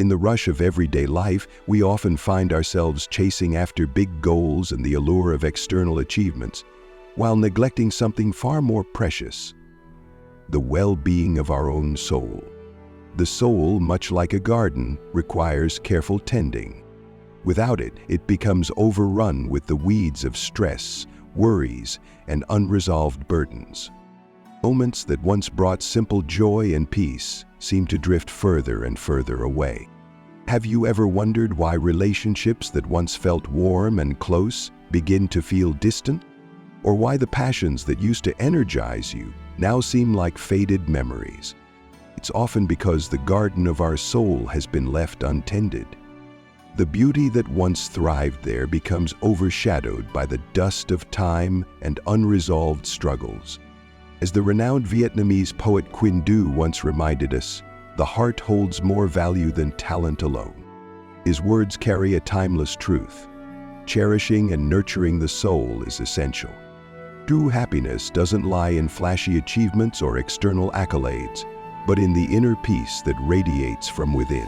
In the rush of everyday life, we often find ourselves chasing after big goals and the allure of external achievements, while neglecting something far more precious: the well-being of our own soul. The soul, much like a garden, requires careful tending. Without it, it becomes overrun with the weeds of stress, worries, and unresolved burdens. Moments that once brought simple joy and peace seem to drift further and further away. Have you ever wondered why relationships that once felt warm and close begin to feel distant? Or why the passions that used to energize you now seem like faded memories? It's often because the garden of our soul has been left untended. The beauty that once thrived there becomes overshadowed by the dust of time and unresolved struggles. As the renowned Vietnamese poet Quyen Du once reminded us, the heart holds more value than talent alone. His words carry a timeless truth. Cherishing and nurturing the soul is essential. True happiness doesn't lie in flashy achievements or external accolades, but in the inner peace that radiates from within.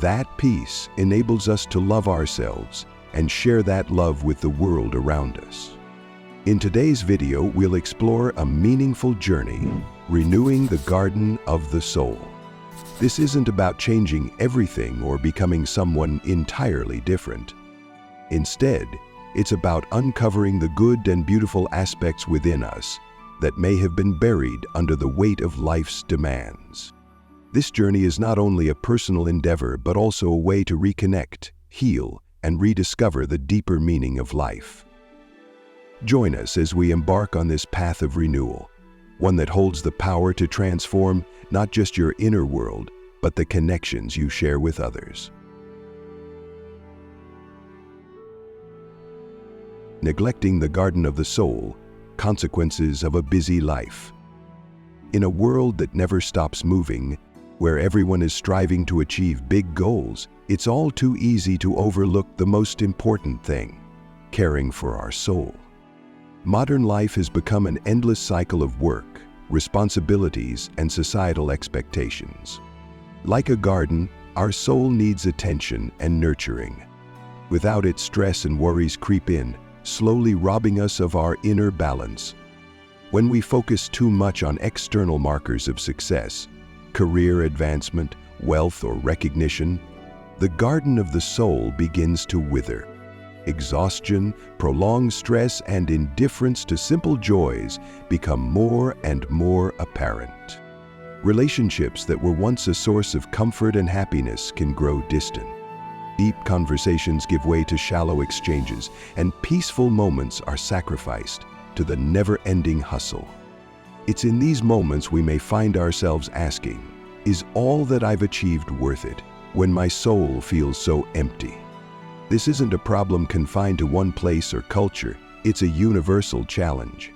That peace enables us to love ourselves and share that love with the world around us. In today's video, we'll explore a meaningful journey, renewing the garden of the soul. This isn't about changing everything or becoming someone entirely different. Instead, it's about uncovering the good and beautiful aspects within us that may have been buried under the weight of life's demands. This journey is not only a personal endeavor, but also a way to reconnect, heal, and rediscover the deeper meaning of life. Join us as we embark on this path of renewal, one that holds the power to transform not just your inner world, but the connections you share with others. Neglecting the garden of the soul, consequences of a busy life. In a world that never stops moving, where everyone is striving to achieve big goals, it's all too easy to overlook the most important thing: caring for our soul. Modern life has become an endless cycle of work, responsibilities, and societal expectations. Like a garden, our soul needs attention and nurturing. Without it, stress and worries creep in, slowly robbing us of our inner balance. When we focus too much on external markers of success, career advancement, wealth, or recognition, the garden of the soul begins to wither. Exhaustion, prolonged stress, and indifference to simple joys become more and more apparent. Relationships that were once a source of comfort and happiness can grow distant. Deep conversations give way to shallow exchanges, and peaceful moments are sacrificed to the never-ending hustle. It's in these moments we may find ourselves asking, is all that I've achieved worth it, when my soul feels so empty? This isn't a problem confined to one place or culture, it's a universal challenge.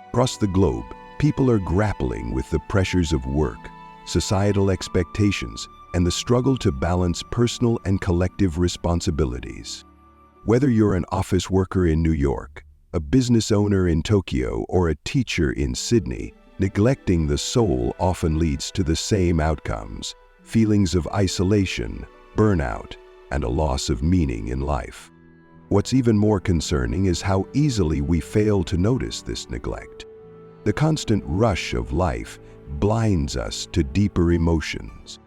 Across the globe, people are grappling with the pressures of work, societal expectations, and the struggle to balance personal and collective responsibilities. Whether you're an office worker in New York, a business owner in Tokyo, or a teacher in Sydney, neglecting the soul often leads to the same outcomes: feelings of isolation, burnout, and a loss of meaning in life. What's even more concerning is how easily we fail to notice this neglect. The constant rush of life blinds us to deeper emotions.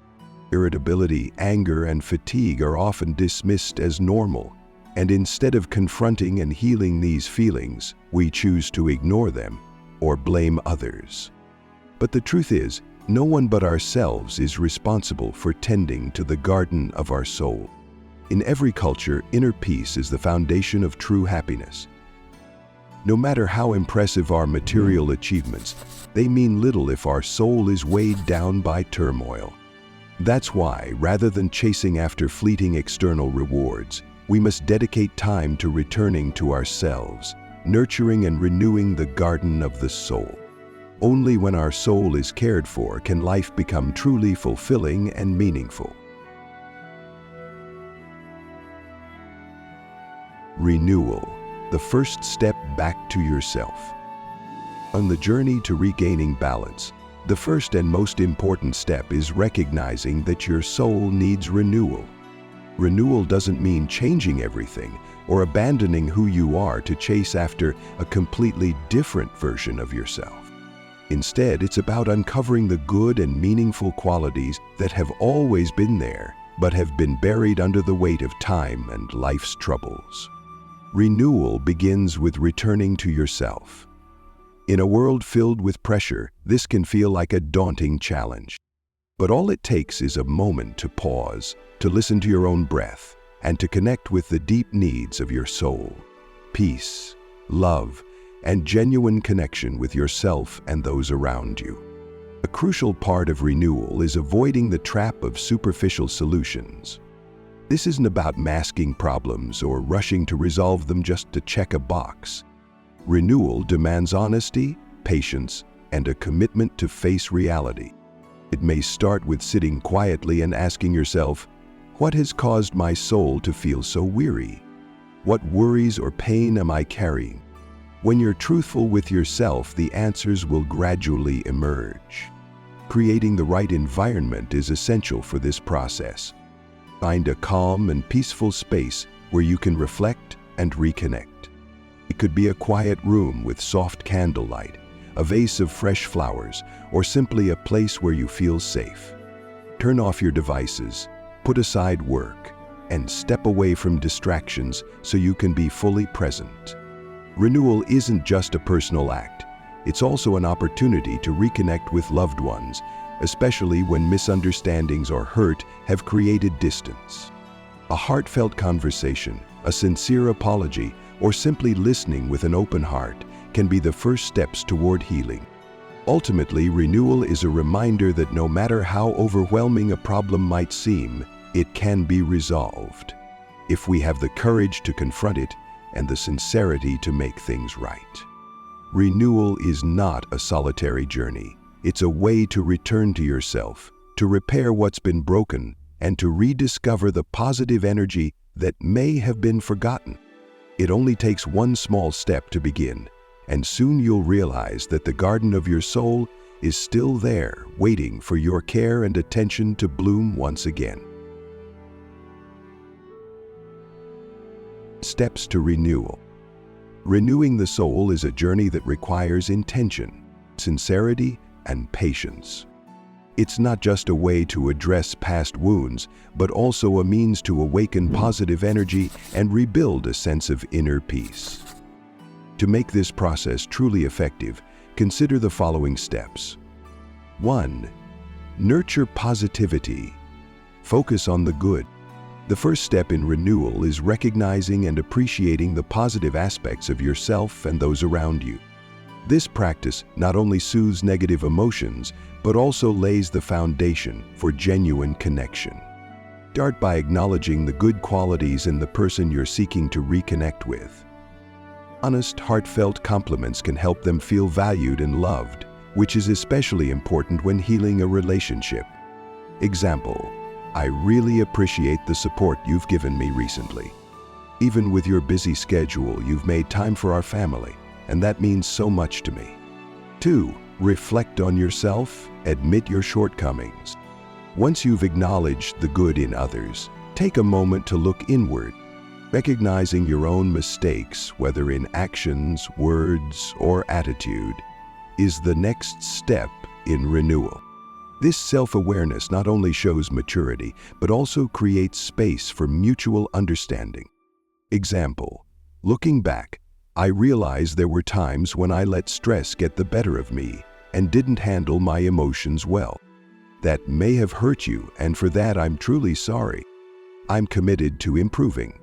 Irritability, anger, and fatigue are often dismissed as normal, and instead of confronting and healing these feelings, we choose to ignore them or blame others. But the truth is, no one but ourselves is responsible for tending to the garden of our soul. In every culture, inner peace is the foundation of true happiness. No matter how impressive our material achievements, they mean little if our soul is weighed down by turmoil. That's why, rather than chasing after fleeting external rewards, we must dedicate time to returning to ourselves, nurturing and renewing the garden of the soul. Only when our soul is cared for can life become truly fulfilling and meaningful. Renewal, the first step back to yourself. On the journey to regaining balance, The first and most important step is recognizing that your soul needs renewal. Renewal doesn't mean changing everything or abandoning who you are to chase after a completely different version of yourself. Instead, it's about uncovering the good and meaningful qualities that have always been there, but have been buried under the weight of time and life's troubles. Renewal begins with returning to yourself. In a world filled with pressure, this can feel like a daunting challenge. But all it takes is a moment to pause, to listen to your own breath, and to connect with the deep needs of your soul. Peace, love, and genuine connection with yourself and those around you. A crucial part of renewal is avoiding the trap of superficial solutions. This isn't about masking problems or rushing to resolve them just to check a box. Renewal demands honesty, patience, and a commitment to face reality. It may start with sitting quietly and asking yourself, what has caused my soul to feel so weary? What worries or pain am I carrying? When you're truthful with yourself, the answers will gradually emerge. Creating the right environment is essential for this process. Find a calm and peaceful space where you can reflect and reconnect. It could be a quiet room with soft candlelight, a vase of fresh flowers, or simply a place where you feel safe. Turn off your devices, put aside work, and step away from distractions so you can be fully present. Renewal isn't just a personal act. It's also an opportunity to reconnect with loved ones, especially when misunderstandings or hurt have created distance. A heartfelt conversation, a sincere apology, or simply listening with an open heart can be the first steps toward healing. Ultimately, renewal is a reminder that no matter how overwhelming a problem might seem, it can be resolved, if we have the courage to confront it and the sincerity to make things right. Renewal is not a solitary journey. It's a way to return to yourself, to repair what's been broken, and to rediscover the positive energy that may have been forgotten. It only takes one small step to begin, and soon you'll realize that the garden of your soul is still there, waiting for your care and attention to bloom once again. Steps to renewal. Renewing the soul is a journey that requires intention, sincerity, and patience. It's not just a way to address past wounds, but also a means to awaken positive energy and rebuild a sense of inner peace. To make this process truly effective, consider the following steps. 1. Nurture positivity. Focus on the good. The first step in renewal is recognizing and appreciating the positive aspects of yourself and those around you. This practice not only soothes negative emotions, but also lays the foundation for genuine connection. Start by acknowledging the good qualities in the person you're seeking to reconnect with. Honest, heartfelt compliments can help them feel valued and loved, which is especially important when healing a relationship. Example: I really appreciate the support you've given me recently. Even with your busy schedule, you've made time for our family, and that means so much to me. 2. Reflect on yourself, admit your shortcomings. Once you've acknowledged the good in others, take a moment to look inward. Recognizing your own mistakes, whether in actions, words, or attitude, is the next step in renewal. This self-awareness not only shows maturity, but also creates space for mutual understanding. Example: looking back, I realize there were times when I let stress get the better of me and didn't handle my emotions well. That may have hurt you, and for that I'm truly sorry. I'm committed to improving.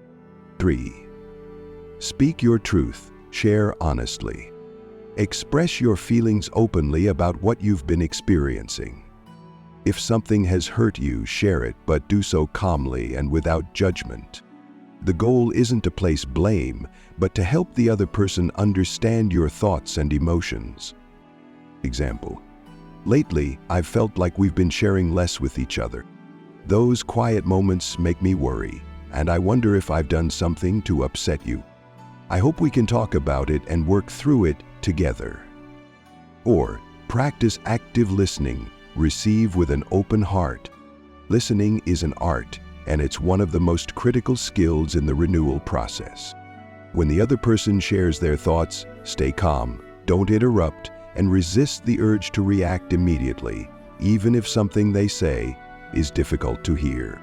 3. Speak your truth, share honestly. Express your feelings openly about what you've been experiencing. If something has hurt you, share it, but do so calmly and without judgment. The goal isn't to place blame, but to help the other person understand your thoughts and emotions. Example: lately, I've felt like we've been sharing less with each other. Those quiet moments make me worry, and I wonder if I've done something to upset you. I hope we can talk about it and work through it together. Or, Practice active listening. Receive with an open heart. Listening is an art, and it's one of the most critical skills in the renewal process. When the other person shares their thoughts, stay calm, don't interrupt, and resist the urge to react immediately, even if something they say is difficult to hear.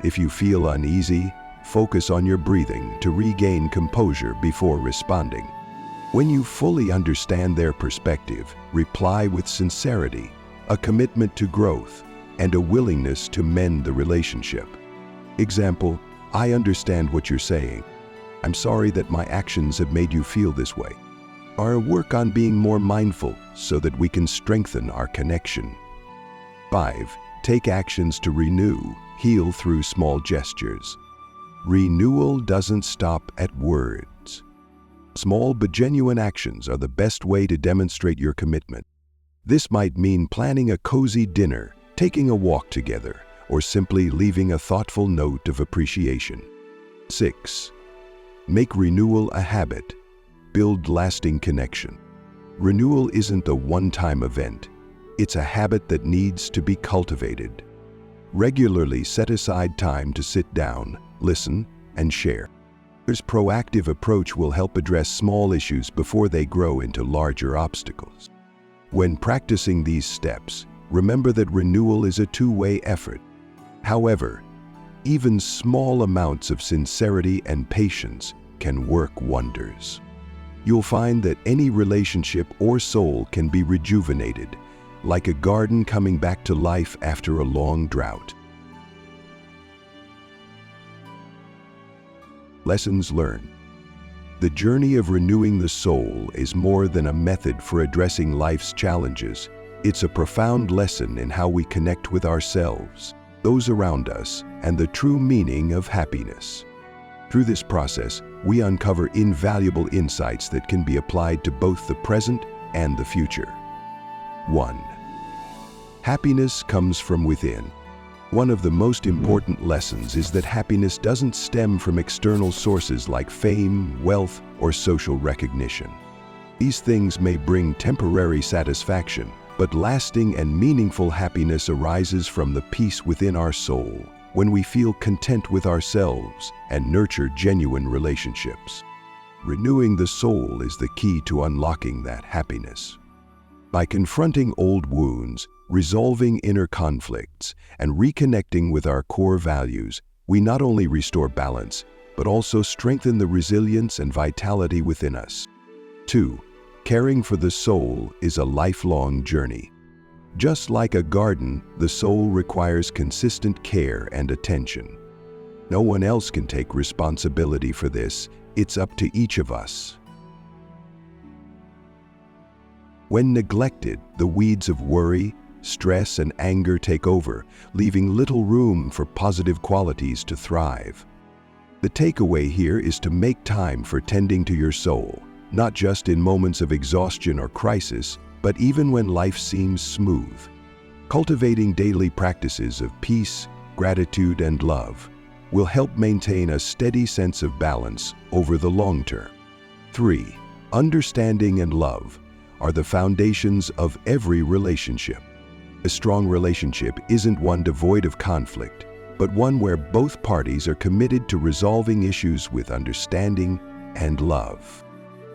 If you feel uneasy, focus on your breathing to regain composure before responding. When you fully understand their perspective, reply with sincerity, a commitment to growth, and a willingness to mend the relationship. Example, I understand what you're saying. I'm sorry that my actions have made you feel this way. Or work on being more mindful so that we can strengthen our connection. 5. Take actions to renew, heal through small gestures. Renewal doesn't stop at words. Small but genuine actions are the best way to demonstrate your commitment. This might mean planning a cozy dinner, taking a walk together, or simply leaving a thoughtful note of appreciation. 6. Make renewal a habit. Build lasting connection. Renewal isn't a one-time event. It's a habit that needs to be cultivated. Regularly set aside time to sit down, listen, and share. This proactive approach will help address small issues before they grow into larger obstacles. When practicing these steps, remember that renewal is a two-way effort. However, even small amounts of sincerity and patience can work wonders. You'll find that any relationship or soul can be rejuvenated, like a garden coming back to life after a long drought. Lessons learned. The journey of renewing the soul is more than a method for addressing life's challenges. It's a profound lesson in how we connect with ourselves, those around us, and the true meaning of happiness. Through this process, we uncover invaluable insights that can be applied to both the present and the future. 1. Happiness comes from within. One of the most important lessons is that happiness doesn't stem from external sources like fame, wealth, or social recognition. These things may bring temporary satisfaction, but lasting and meaningful happiness arises from the peace within our soul, when we feel content with ourselves and nurture genuine relationships. Renewing the soul is the key to unlocking that happiness. By confronting old wounds, resolving inner conflicts, and reconnecting with our core values, we not only restore balance, but also strengthen the resilience and vitality within us. 2. Caring for the soul is a lifelong journey. Just like a garden, the soul requires consistent care and attention. No one else can take responsibility for this. It's up to each of us. When neglected, the weeds of worry, stress, and anger take over, leaving little room for positive qualities to thrive. The takeaway here is to make time for tending to your soul, not just in moments of exhaustion or crisis, but even when life seems smooth. Cultivating daily practices of peace, gratitude, and love will help maintain a steady sense of balance over the long term. 3. Understanding and love are the foundations of every relationship. A strong relationship isn't one devoid of conflict, but one where both parties are committed to resolving issues with understanding and love.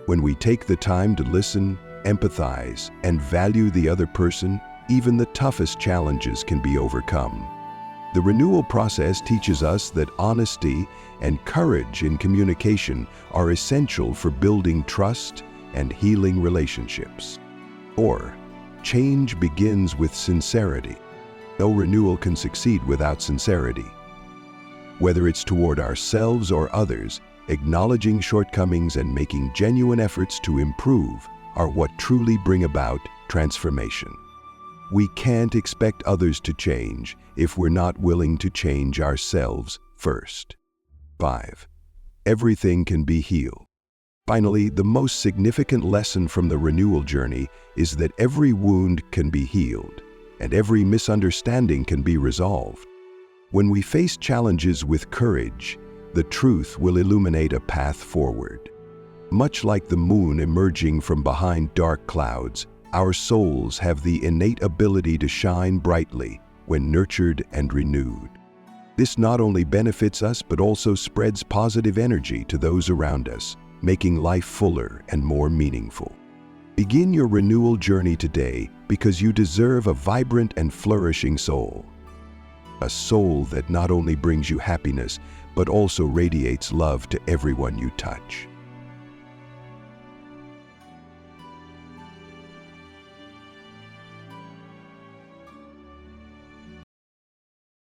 When we take the time to listen, empathize, and value the other person, even the toughest challenges can be overcome. The renewal process teaches us that honesty and courage in communication are essential for building trust and healing relationships. 4. Change begins with sincerity. No renewal can succeed without sincerity. Whether it's toward ourselves or others, acknowledging shortcomings and making genuine efforts to improve are what truly bring about transformation. We can't expect others to change if we're not willing to change ourselves first. 5. Everything can be healed. Finally, the most significant lesson from the renewal journey is that every wound can be healed, and every misunderstanding can be resolved. When we face challenges with courage, the truth will illuminate a path forward. Much like the moon emerging from behind dark clouds, Our souls have the innate ability to shine brightly when nurtured and renewed. This not only benefits us but also spreads positive energy to those around us, making life fuller and more meaningful. Begin your renewal journey today because you deserve a vibrant and flourishing soul. A soul that not only brings you happiness but also radiates love to everyone you touch.